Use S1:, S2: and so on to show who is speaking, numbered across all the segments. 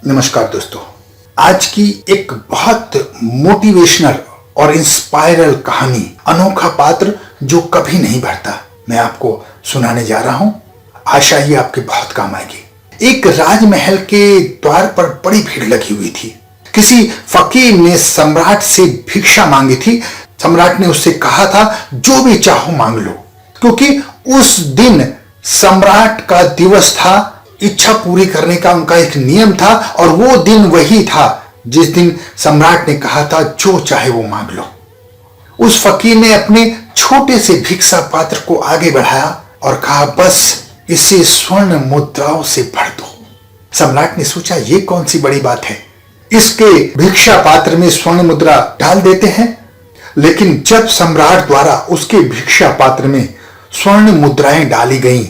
S1: नमस्कार दोस्तों, आज की एक बहुत मोटिवेशनल और इंस्पायरल कहानी, अनोखा पात्र जो कभी नहीं भरता, मैं आपको सुनाने जा रहा हूं। आशा ये आपके बहुत काम आएगी। एक राजमहल के द्वार पर बड़ी भीड़ लगी हुई थी। किसी फकीर ने सम्राट से भिक्षा मांगी थी। सम्राट ने उससे कहा था, जो भी चाहो मांग लो, क्योंकि उस दिन सम्राट का दिवस था। इच्छा पूरी करने का उनका एक नियम था और वो दिन वही था जिस दिन सम्राट ने कहा था, जो चाहे वो मांग लो। उस फकीर ने अपने छोटे से भिक्षा पात्र को आगे बढ़ाया और कहा, बस इसे स्वर्ण मुद्राओं से भर दो। सम्राट ने सोचा, ये कौन सी बड़ी बात है, इसके भिक्षा पात्र में स्वर्ण मुद्रा डाल देते हैं। लेकिन जब सम्राट द्वारा उसके भिक्षा पात्र में स्वर्ण मुद्राएं डाली गईं,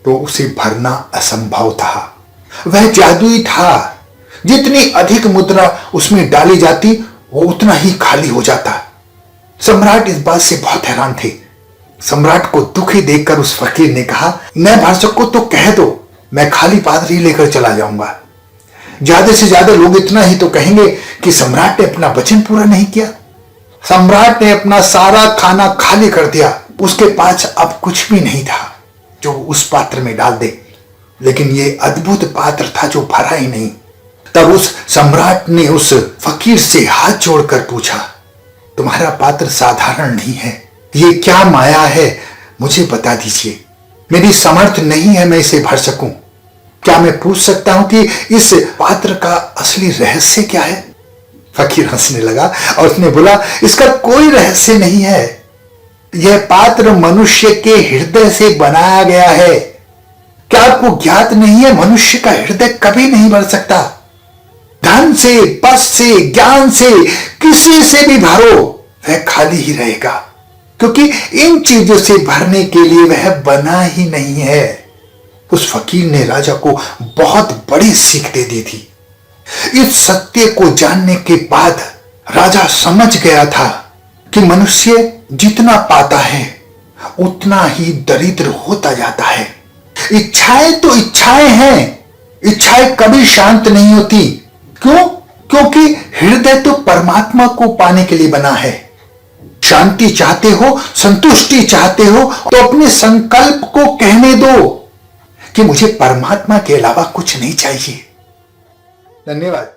S1: तो उसे भरना असंभव था। वह जादुई था। जितनी अधिक मुद्रा उसमें डाली जाती, वो उतना ही खाली हो जाता। सम्राट इस बात से बहुत हैरान थे। सम्राट को दुखी देखकर उस फकीर ने कहा, मैं भर सकूं तो कह दो, मैं खाली पात्र ही लेकर चला जाऊंगा। ज्यादा से ज्यादा लोग इतना ही तो कहेंगे कि सम्राट ने अपना वचन पूरा नहीं किया। सम्राट ने अपना सारा खाना खाली कर दिया। उसके पास अब कुछ भी नहीं था जो उस पात्र में डाल दे। लेकिन ये अद्भुत पात्र था जो भरा ही नहीं। तब उस सम्राट ने उस फकीर से हाथ जोड़कर पूछा, तुम्हारा पात्र साधारण नहीं है, ये क्या माया है, मुझे बता दीजिए। मेरी समर्थ नहीं है मैं इसे भर सकूं। क्या मैं पूछ सकता हूं कि इस पात्र का असली रहस्य क्या है? फकीर हंसने लगा और उसने बोला, इसका कोई रहस्य नहीं है। यह पात्र मनुष्य के हृदय से बनाया गया है। क्या आपको ज्ञात नहीं है, मनुष्य का हृदय कभी नहीं भर सकता। धन से, पद से, ज्ञान से, किसी से भी भरो, वह खाली ही रहेगा, क्योंकि इन चीजों से भरने के लिए वह बना ही नहीं है। उस फकीर ने राजा को बहुत बड़ी सीख दे दी थी। इस सत्य को जानने के बाद राजा समझ गया था कि मनुष्य जितना पाता है उतना ही दरिद्र होता जाता है। इच्छाएं तो इच्छाएं हैं, इच्छाएं कभी शांत नहीं होती। क्यों? क्योंकि हृदय तो परमात्मा को पाने के लिए बना है। शांति चाहते हो, संतुष्टि चाहते हो, तो अपने संकल्प को कहने दो कि मुझे परमात्मा के अलावा कुछ नहीं चाहिए। धन्यवाद।